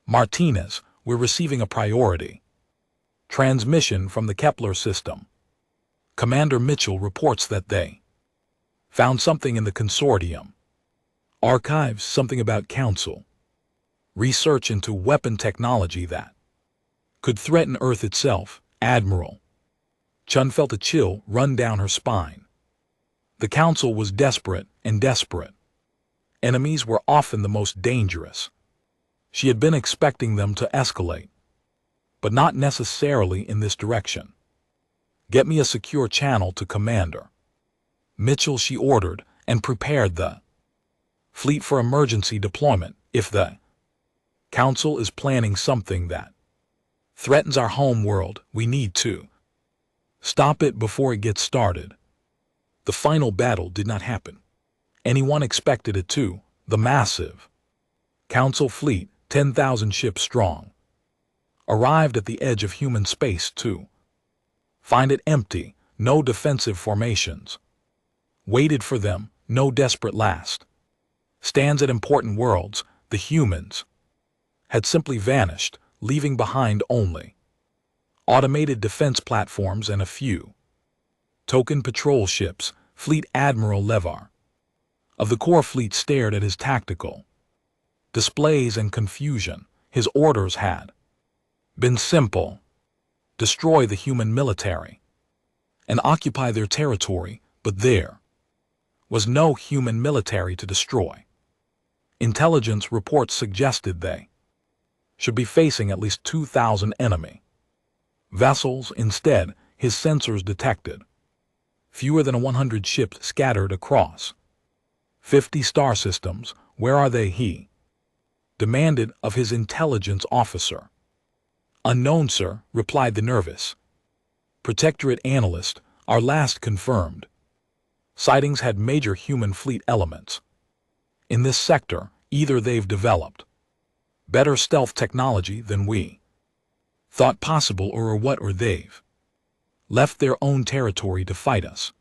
S1: Martinez, we're receiving a priority transmission from the Kepler system. Commander Mitchell reports that they found something in the consortium archives, something about Council research into weapon technology that could threaten Earth itself. Admiral Chun felt a chill run down her spine. The Council was desperate, and desperate enemies were often the most dangerous. She had been expecting them to escalate, but not necessarily in this direction. Get me a secure channel to Commander Mitchell, she ordered, and prepared the fleet for emergency deployment. If the Council is planning something that threatens our home world, we need to stop it before it gets started. The final battle did not happen. Anyone expected it to. The massive Council fleet, 10,000 ships strong, arrived at the edge of human space to find it empty, no defensive formations waited for them, no desperate last stands at important worlds. The humans had simply vanished, leaving behind only automated defense platforms and a few token patrol ships. Fleet Admiral Levar of the core fleet stared at his tactical displays in confusion. His orders had been simple: destroy the human military and occupy their territory, but there was no human military to destroy. Intelligence reports suggested they should be facing at least 2,000 enemy vessels. Instead, his sensors detected fewer than 100 ships scattered across 50 star systems. Where are they? He demanded of his intelligence officer. Unknown, sir, replied the nervous Protectorate analyst. Our last confirmed sightings had major human fleet elements in this sector. Either they've developed better stealth technology than we thought possible, or they've left their own territory to fight us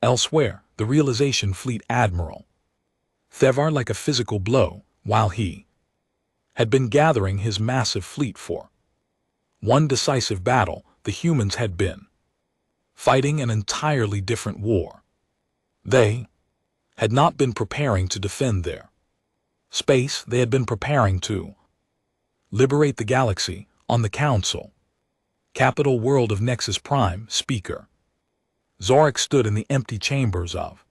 S1: elsewhere. The realization fleet Admiral Thevar like a physical blow. While he had been gathering his massive fleet for one decisive battle, the humans had been fighting an entirely different war. They had not been preparing to defend their space, they had been preparing to liberate the galaxy. On the Council capital world of Nexus Prime, Speaker Zorik stood in the empty chambers of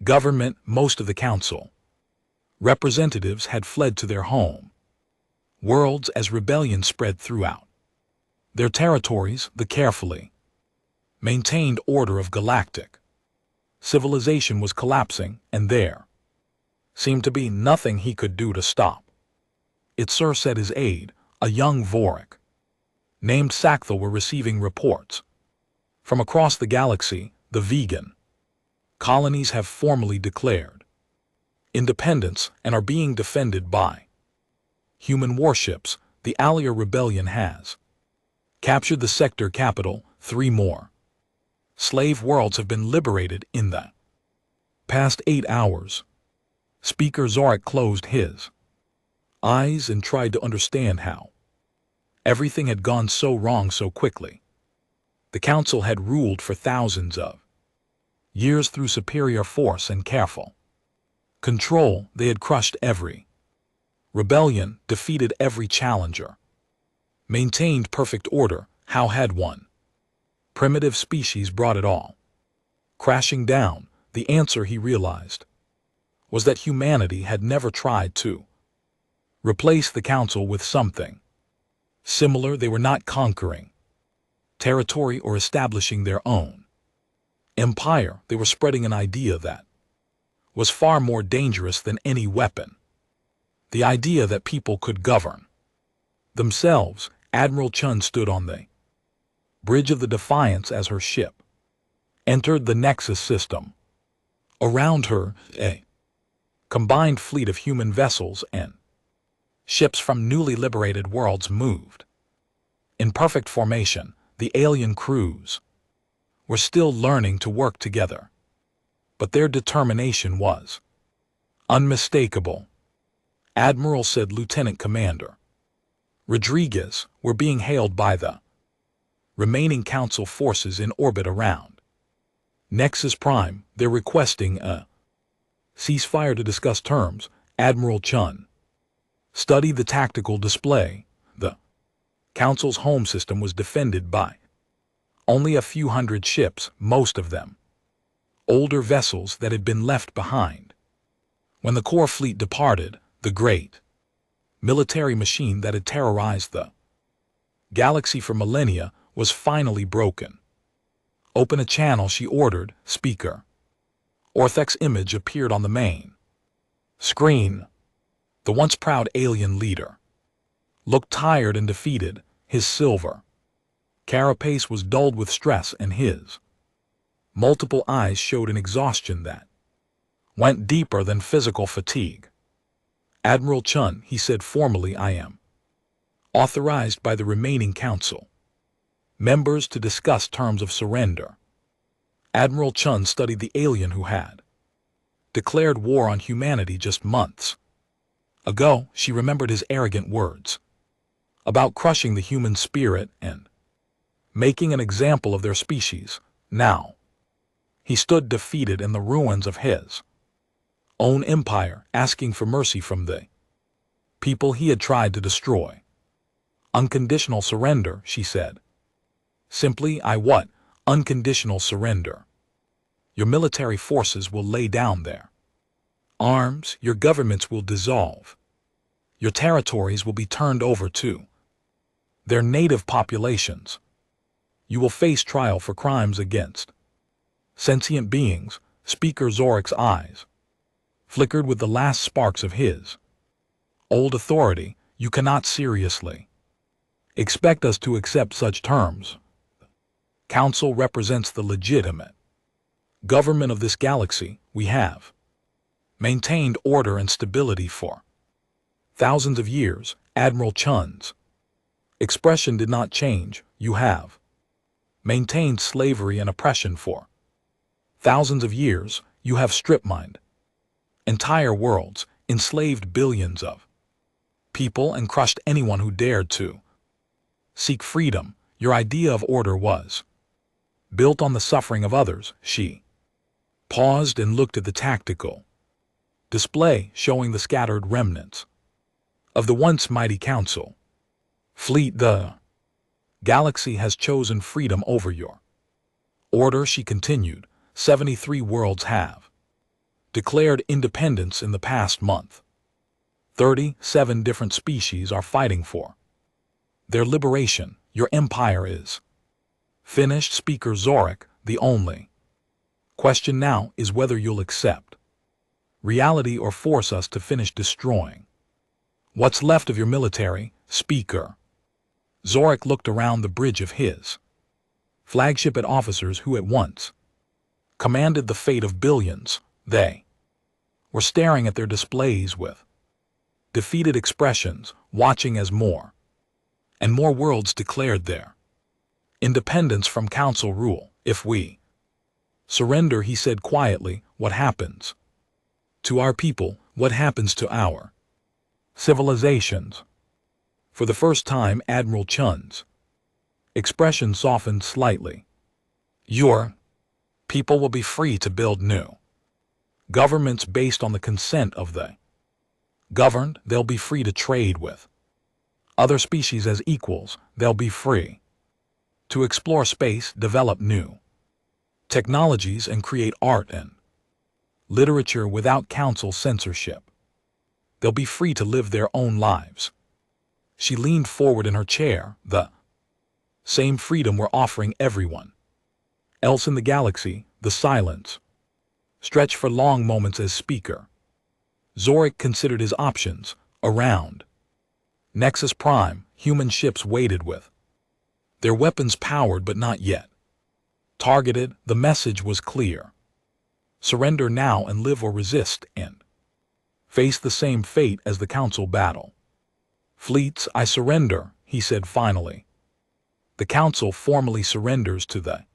S1: government. Most of the Council representatives had fled to their home worlds as rebellion spread throughout their territories. The carefully maintained order of galactic civilization was collapsing, and there seemed to be nothing he could do to stop it. Sir, said his aide, a young Vorik named Sackthel. Were receiving reports from across the galaxy. The vegan colonies have formally declared independence and are being defended by human warships. The Alia rebellion has captured the sector capital. 3 more slave worlds have been liberated in the past 8 hours. Speaker Zorik closed his eyes and tried to understand how everything had gone so wrong so quickly. The Council had ruled for thousands of years through superior force and careful control. They had crushed every rebellion, defeated every challenger, maintained perfect order. How had one primitive species brought it all crashing down? The answer, he realized, was that humanity had never tried to replace the Council with something similar. They were not conquering territory or establishing their own empire. They were spreading an idea that was far more dangerous than any weapon. The idea that people could govern themselves. Admiral Chun stood on the bridge of the Defiance as her ship entered the Nexus system. Around her, a combined fleet of human vessels and ships from newly liberated worlds moved in perfect formation. The alien crews were still learning to work together. But their determination was unmistakable. "Admiral," said Lieutenant Commander Rodriguez, "we're being hailed by the remaining Council forces in orbit around Nexus Prime. They're requesting a ceasefire to discuss terms." Admiral Chun studied the tactical display. The Council's home system was defended by only a few hundred ships, most of them older vessels that had been left behind when the core fleet departed. The great military machine that had terrorized the galaxy for millennia was finally broken. "Open a channel," she ordered. Speaker Orthek's image appeared on the main screen. The once proud alien leader looked tired and defeated. His silver carapace was dulled with stress, and his multiple eyes showed an exhaustion that went deeper than physical fatigue. "Admiral Chun," he said formally, "I am authorized by the remaining Council members to discuss terms of surrender." Admiral Chun studied the alien who had declared war on humanity just months ago. She remembered his arrogant words about crushing the human spirit and making an example of their species. Now he stood defeated in the ruins of his own empire, asking for mercy from the people he had tried to destroy. "Unconditional surrender," she said. Simply, "I what?" "Unconditional surrender. Your military forces will lay down their arms, your governments will dissolve, your territories will be turned over to their native populations. You will face trial for crimes against sentient beings." Speaker Zorek's eyes flickered with the last sparks of his old authority. "You cannot seriously expect us to accept such terms. Council represents the legitimate government of this galaxy. We have maintained order and stability for thousands of years." Admiral Chun's expression did not change. "You have maintained slavery and oppression for thousands of years. You have strip-mined entire worlds, enslaved billions of people, and crushed anyone who dared to seek freedom. Your idea of order was built on the suffering of others." She paused and looked at the tactical display, showing the scattered remnants of the once mighty Council fleet. "The galaxy has chosen freedom over your order," she continued. 73 worlds have declared independence in the past month. 37 different species are fighting for their liberation. Your empire is finished. Speaker Zorek, the only question now is whether you'll accept reality or force us to finish destroying what's left of your military. Speaker Zorek looked around the bridge of his flagship at officers who at once commanded the fate of billions. They were staring at their displays with defeated expressions, watching as more and more worlds declared their independence from Council rule. "If we surrender," he said quietly, "what happens to our people? What happens to our civilizations?" For the first time, Admiral Chun's expression softened slightly. "Your people will be free to build new governments based on the consent of the governed. They'll be free to trade with other species as equals. They'll be free to explore space, develop new technologies, and create art and literature without Council censorship. They'll be free to live their own lives." She leaned forward in her chair. "The same freedom we're offering everyone else in the galaxy." The silence stretched for long moments as Speaker Zorek considered his options. Around Nexus Prime, human ships waited with their weapons powered but not yet targeted. The message was clear: surrender now and live, or resist and face the same fate as the Council battle fleets. "I surrender," he said finally. "The Council formally surrenders to the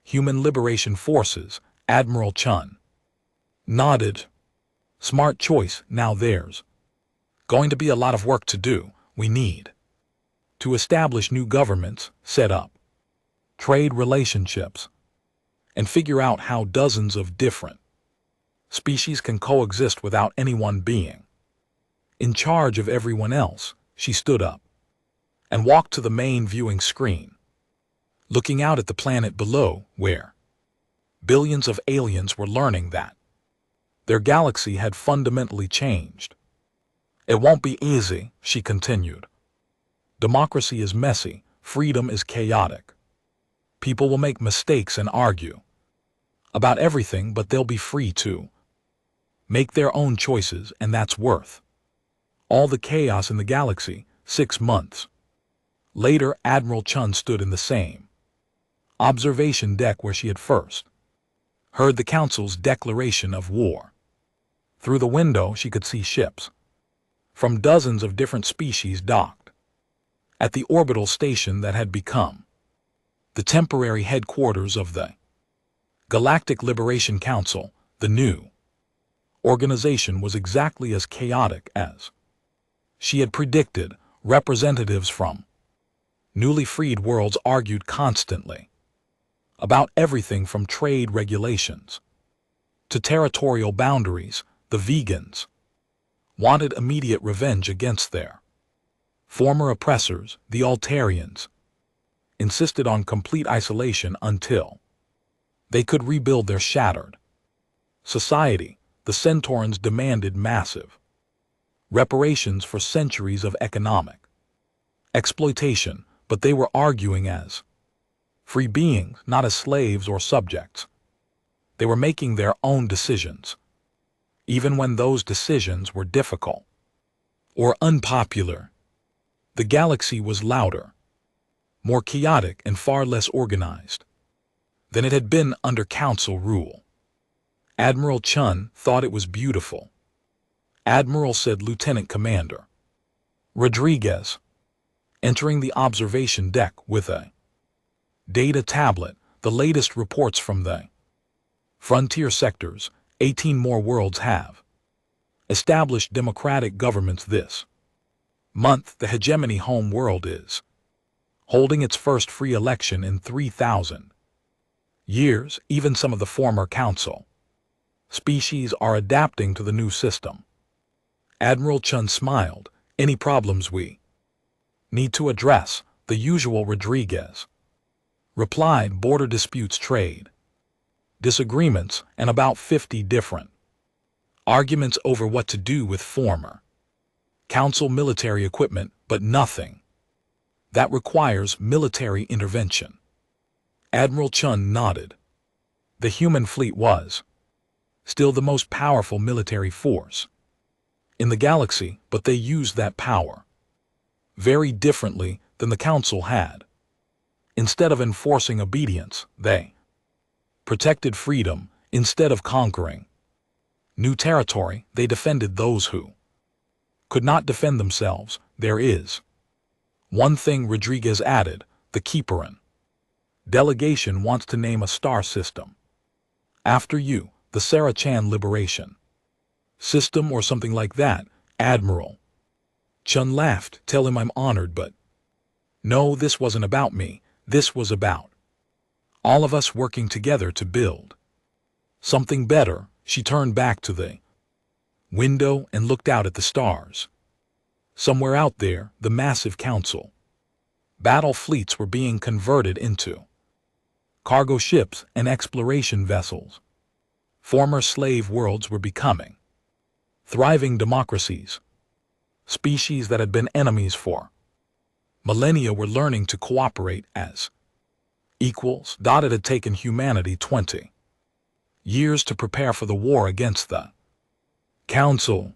S1: Human Liberation Forces, Admiral Chun nodded. Smart choice, now there's going to be a lot of work to do. We need to establish new governments, set up trade relationships, and figure out how dozens of different species can coexist without anyone being in charge of everyone else. She stood up and walked to the main viewing screen, looking out at the planet below, where billions of aliens were learning that their galaxy had fundamentally changed. It won't be easy, she continued. Democracy is messy, freedom is chaotic. People will make mistakes and argue about everything, but they'll be free to make their own choices, and that's worth all the chaos in the galaxy. 6 months later, Admiral Chun stood in the same observation deck where she had first heard the Council's declaration of war. Through the window, she could see ships from dozens of different species docked at the orbital station that had become the temporary headquarters of the Galactic Liberation Council. The new organization was exactly as chaotic as she had predicted. Representatives from newly freed worlds argued constantly about everything from trade regulations to territorial boundaries. The vegans wanted immediate revenge against their former oppressors. The Altarians insisted on complete isolation until they could rebuild their shattered society. The Centaurans demanded massive reparations for centuries of economic exploitation, but they were arguing as free beings, not as slaves or subjects. They were making their own decisions, even when those decisions were difficult or unpopular. The galaxy was louder, more chaotic, and far less organized than it had been under Council rule. Admiral Chun thought it was beautiful. Admiral, said Lieutenant Commander Rodriguez, entering the observation deck with a data tablet. The latest reports from the frontier sectors. 18 more worlds have established democratic governments this month. The hegemony home world is holding its first free election in 3,000 years. Even some of the former Council species are adapting to the new system. Admiral Chun smiled. Any problems we need to address? The usual, Rodriguez replied. Border disputes, trade disagreements, and about 50 different arguments over what to do with former Council military equipment, but nothing that requires military intervention. Admiral Chun nodded. The human fleet was still the most powerful military force in the galaxy, but they used that power very differently than the Council had. Instead of enforcing obedience, they protected freedom. Instead of conquering new territory, they defended those who could not defend themselves. There is one thing, Rodriguez added. The Keeperin delegation wants to name a star system after you, the Sarah-Chan Liberation System or something like that. Admiral Chun laughed. Tell him I'm honored, but no, this wasn't about me. This was about all of us working together to build something better. She turned back to the window and looked out at the stars. Somewhere out there, the massive Council battle fleets were being converted into cargo ships and exploration vessels. Former slave worlds were becoming thriving democracies. Species that had been enemies for millennia were learning to cooperate as equals. It had taken humanity 20 years to prepare for the war against the Council.